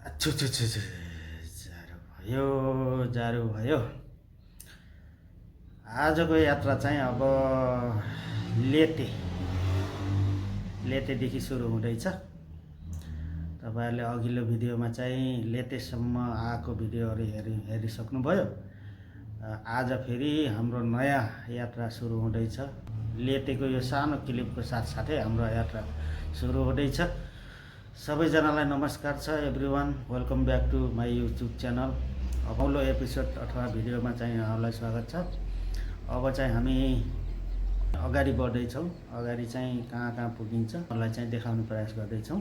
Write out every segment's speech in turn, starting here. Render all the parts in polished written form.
छु छु छु छु जाडो भयो। आजको यात्रा चाहिँ अब लेतेदेखि सुरु हुँदैछ। तपाईँहरूले अघिल्लो भिडियोमा चाहिँ लेतेसम्म आएको भिडियोहरू हेरिसक्नुभयो। आज फेरि हाम्रो नयाँ यात्रा सुरु हुँदैछ। लेतेको यो सानो क्लिपको साथसाथै हाम्रो यात्रा सुरु हुँदैछ। सबैजनालाई नमस्कार छ everyone, welcome back to my YouTube channel. अघिल्लो एपिसोड अथवा भिडियोमा चाहिँ यहाँहरूलाई स्वागत छ। अब चाहिँ हामी अगाडि बढ्दैछौँ। अगाडि चाहिँ कहाँ कहाँ पुगिन्छ मलाई चाहिँ देखाउने प्रयास गर्दैछौँ।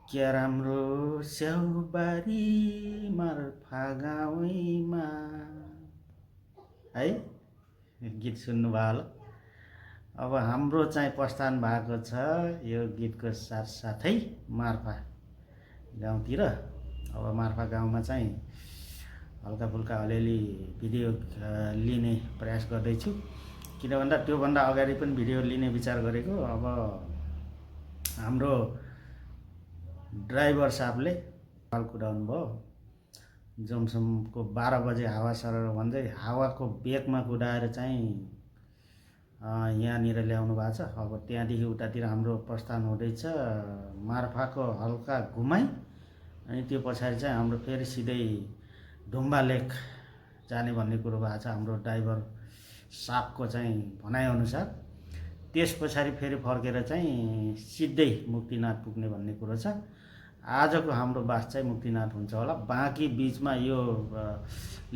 क्या राम्रो स्याउबारी मार्फा गाउँमा है गीत सुन्नुभयो होला। अब हाम्रो चाहिँ प्रस्थान भएको छ यो गीतको साथसाथै मार्फा गाउँतिर। अब मार्फा गाउँमा चाहिँ हल्का फुल्का अलिअलि भिडियो लिने प्रयास गर्दैछु। किन भन्दा त्योभन्दा अगाडि पनि भिडियो लिने विचार गरेको। अब हाम्रो ड्राइभर साहबले पाल कुदाउनु भयो। जमसमको 12 बजे हावा सरर भन्दै हावाको बेगमा कुदाएर चाहिँ यहाँनिर ल्याउनु भएको छ। अब त्यहाँदेखि उतातिर हाम्रो प्रस्थान हुँदैछ मार्फाको हल्का घुमाइ, अनि त्यो पछाडि चाहिँ हाम्रो फेरि सिधै ढुम्बा लेक जाने भन्ने कुरो भएको छ हाम्रो ड्राइभर साहबको चाहिँ भनाइअनुसार। त्यस पछाडि फेरि फर्केर चाहिँ सिधै मुक्तिनाथ पुग्ने भन्ने कुरो छ। आजको हाम्रो बास चाहिँ मुक्तिनाथ हुन्छ होला। बाँकी बिचमा यो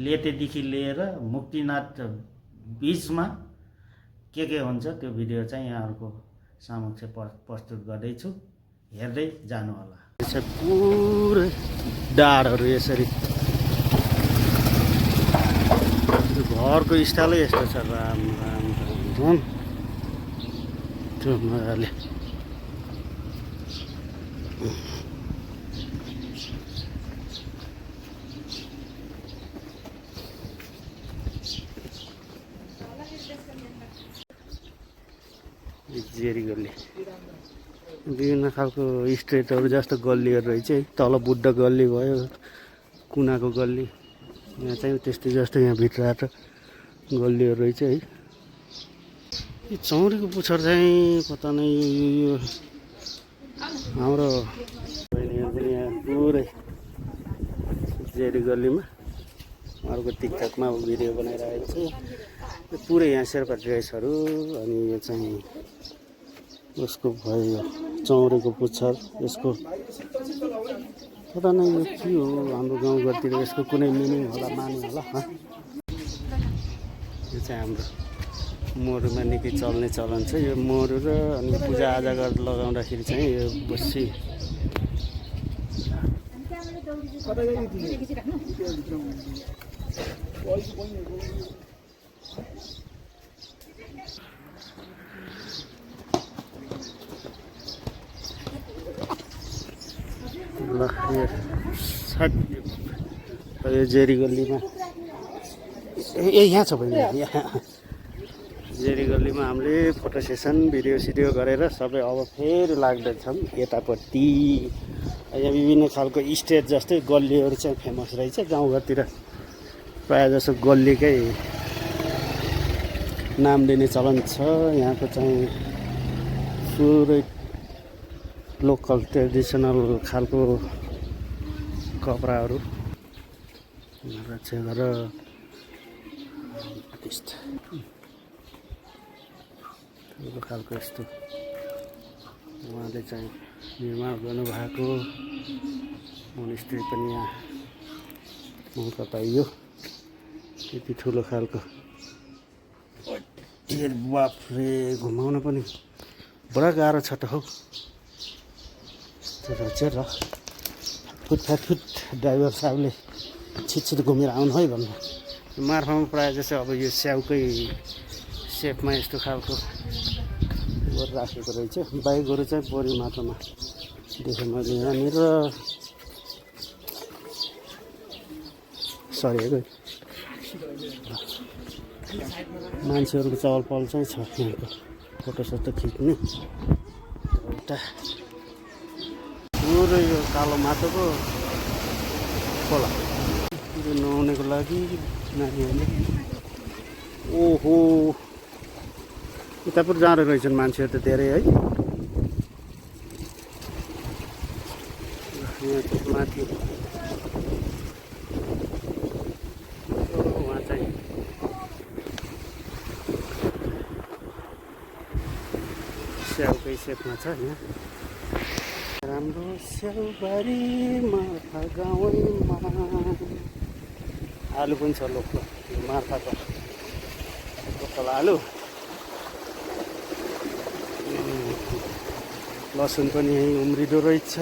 लेतेदेखि लिएर मुक्तिनाथ बिचमा के हुन्छ त्यो भिडियो चाहिँ यहाँहरूको समक्ष प्रस्तुत गर्दैछु, हेर्दै जानु होला। पुरै डाँडहरू यसरी घरको स्टाइलै यस्तो छ। राम राम राम त्यो मजाले जेरी गल्ली विभिन्न खालको स्ट्रेटहरू जस्तो गल्लीहरू रहेछ है। तल बुद्ध गल्ली भयो, कुनाको गल्ली, यहाँ चाहिँ त्यस्तै जस्तो यहाँ भित्र आएर गल्लीहरू रहेछ है। यो चौरीको पुच्छर चाहिँ पत्ता नै यो हाम्रो बहिनीहरू पनि यहाँ पुरै जेरी गल्लीमा अर्को टिकटकमा भिडियो बनाइरहेको छ। यो पुरै यहाँ शेर्पा ड्रेसहरू, अनि यो चाहिँ उसको भयो चौरीको पुच्छर। यसको पता नै यो के हो, हाम्रो गाउँघरतिर यसको कुनै मिनिङ होला, माने होला। यो चाहिँ हाम्रो मोरुमा निकै चल्ने चलन छ। यो मोरु र अनि पूजाआजा गरेर लगाउँदाखेरि चाहिँ यो बस्सी ल यो जेरी गल्लीमा यहाँ छ बहिनी। यहाँ जेरी गल्लीमा हामीले फोटो सेसन भिडियो गरेर सबै अब फेरि लाग्दैछौँ यतापट्टि। यहाँ विभिन्न खालको स्टेट जस्तै गल्लीहरू चाहिँ फेमस रहेछ। गाउँघरतिर प्रायः जसो गल्लीकै नाम दिने चलन छ। यहाँको चाहिँ पुरै लोकल ट्रेडिसनल खालको कपडाहरू रक्षा गरेर ठुलो खालको यस्तो उहाँले चाहिँ निर्माण गर्नुभएको मोनेस्ट्री पनि यहाँ मौका पाइयो। त्यति ठुलो खालको बाफरे घुमाउन पनि बडा गाह्रो छ त हौ। चेर फुट ड्राइभर साहबले छिटछिट घुमेर आउनु है भन्नु। मार्फामा प्रायः जस्तो अब यो स्याउकै सेपमा यस्तो खालको गरेर राखेको रहेछ। बाइकहरू चाहिँ बढी मात्रामा देखेँ मैले यहाँनिर। सरी है मान्छेहरूको चहल पहल चाहिँ छ यहाँको फोटो सोटो खिच्ने। एउटा पुरै यो कालो माटोको खोला यो नुहाउनेको लागि नानीहरूले। ओहो उता पनि जाँदो रहेछन् मान्छेहरू त धेरै है। यहाँ चाहिँ माथि उहाँ चाहिँ स्याउकै सेपमा छ यहाँ राम्रो स्याउबारीमा गाउँमा। आलु पनि छ लोकल मार्फाको लोकल आलु। लसुन पनि यहीँ उम्रिँदो रहेछ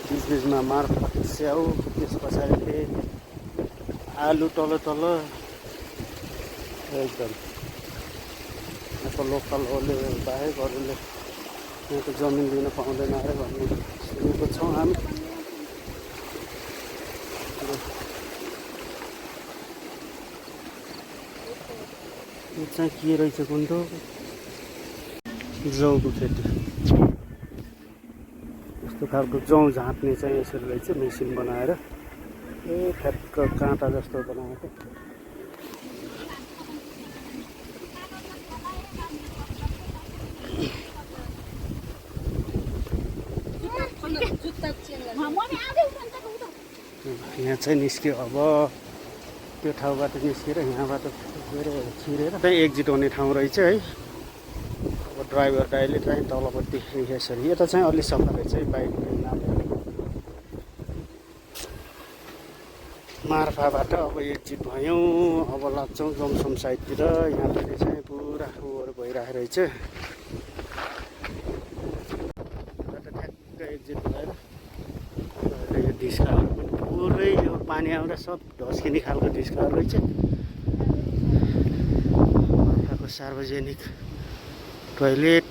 बिचबिचमा मार्फा स्याउ। त्यस पछाडि फेरि आलु तल तल एकदम यहाँको लोकलहरूले बाहेक अरूले यहाँको जमिन लिन पाउँदैन अरे भन्ने सुनेको छौँ हामी। यो चाहिँ के रहेछ कुन्डो जौको खेती। यस्तो खालको जौँ झाँट्ने चाहिँ यसरी रहेछ मेसिन बनाएर ठ्याक्क काँटा जस्तो बनाएको। यहाँ चाहिँ निस्क्यो अब त्यो ठाउँबाट निस्केर यहाँबाट छिरेर त्यहाँ एक्जिट हुने ठाउँ रहेछ है। अब ड्राइभर दाइले चाहिँ तलपट्टि यसरी यता चाहिँ अलि सफा रहेछ है बाइक मार्फाबाट। अब एक्जिट भयौँ अब लाग्छौँ जमसम साइडतिर। यहाँनिर चाहिँ पुरा ओहोर भइरहेको रहेछ। ठ्याक्क एक्जिट भएर यो ढिस्काहरू पनि पुरै यो पानी आउँदा सब ढस्किने खालको ढिस्काहरू रहेछ। मार्फाको सार्वजनिक टोइलेट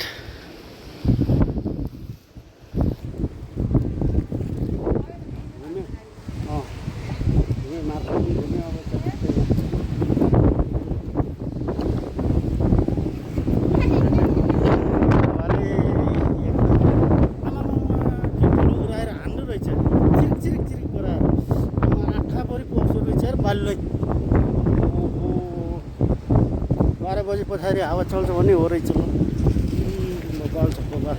ओहो 12 बजे पछाडि हावा चल्छ भने हो रहेछ। ल गल्छ पोखर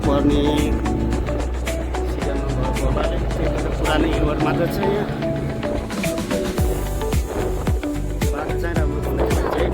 पर्ने सिजनमा भएको होलाले पुरानो युवर मात्र छ यहाँ। बाटो चाहिँ राम्रो बनाएको छ है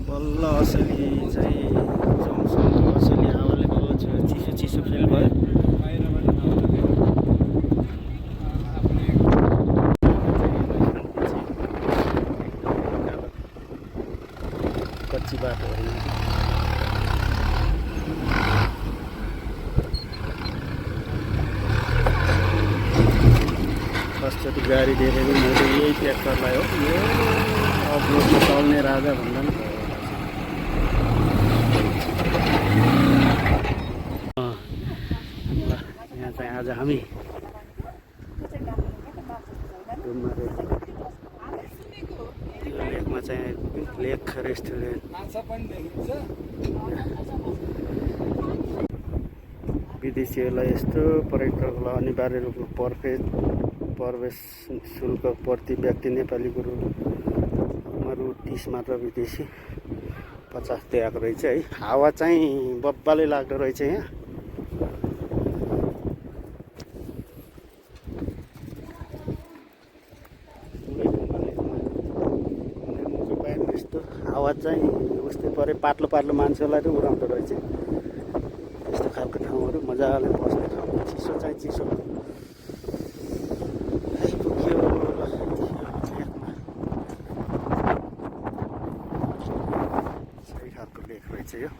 बल्ल असली चाहिँ जमसमको असली हावाले बल्ल चिसो चिसो फिल भयो। कच्ची बाटोहरू फर्स्टचोटि गाडी धेरै पनि मैले यही ट्र्याक्टरलाई हो यो अब्लोडमा चल्ने राजा भन्दा पनि भयो। यहाँ चाहिँ आज हामी लेकमा चाहिँ लेक रेस्टुरेन्ट विदेशीहरूलाई यस्तो पर्यटकलाई अनिवार्य रूपमा प्रवेश शुल्क प्रति व्यक्ति नेपालीको रु 30 मात्र, विदेशी 50 दिएको रहेछ है। हावा चाहिँ बब्बाले लाग्दो रहेछ यहाँ। यस्तो हावा चाहिँ उस्तै परे पातलो पातलो मान्छेलाई त उडाउँदो रहेछ। यस्तो खालको ठाउँहरू मजाले बस्ने ठाउँ, चिसो चाहिँ चिसो आइपुग्यो लेकमा। सही खालको लेक रहेछ यो।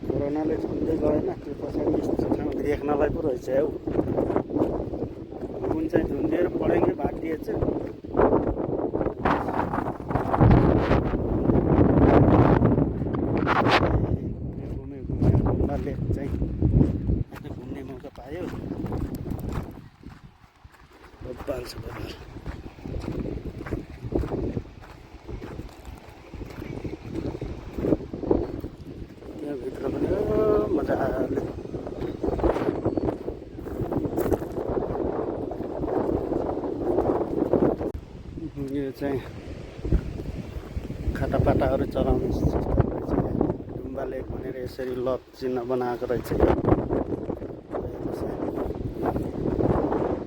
कोरोनाले छुट्दै गएन, त्यो पछाडि यस्तो ठाउँ देख्नलाई पो रहेछ हौ। कुन चाहिँ झुन्डेर पढेकै भाग दिएछ। गुम्बा लेक चाहिँ घुम्ने मौका पायो। बब्बाल छ बब्बाल। भित्र पनि मजाले यो चाहिँ खाटापाटाहरू चलाउने सिस्टम रहेछ। गुम्बा लेक भनेर यसरी लक चिन्ह बनाएको रहेछ।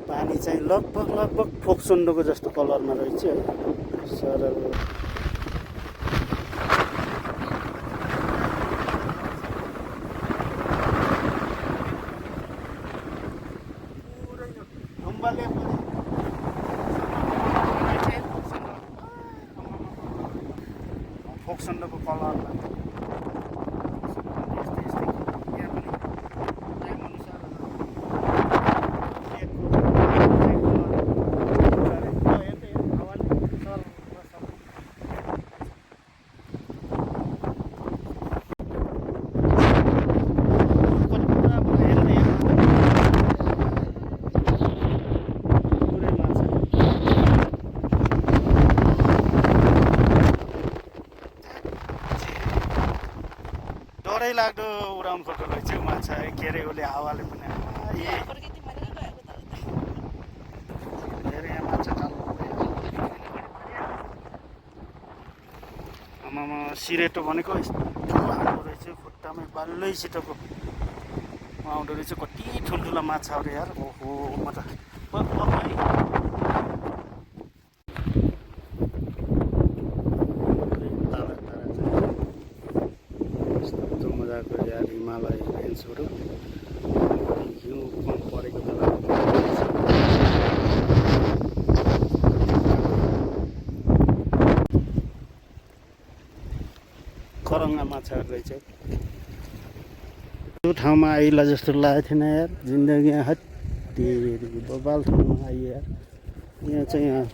पानी चाहिँ लगभग फोक्सोन्डोको जस्तो कलरमा रहेछ है, सरल। फोक्सोन्डोको कलरमा डरै लाग्दो उडाउनु खोज्दो रहेछ माछा। के अरे उसले हावाले पनि धेरै यहाँ माछा चाल्नु। आमामा सिरेटो भनेको यस्तो आउँदो रहेछ, खुट्टामै बाल्लै छिटोको आउँदो रहेछ। कति ठुल्ठुला माछाहरू यार, ओहो म त यार। हिमालय रेन्जहरू हिउँ कम परेको बेला खरङ्गा माछाहरू रहेछ। त्यो ठाउँमा आइला जस्तो लागेको थिएन यार जिन्दगी। हत्ती बबाल ठाउँमा आइयो यार। यहाँ चाहिँ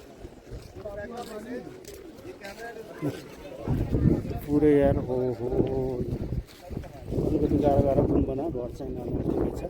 पुरै यार हो अलिकति गाह्रो गाह्रो पनि बना घर चाहिँ नर्मल ठिकै छ।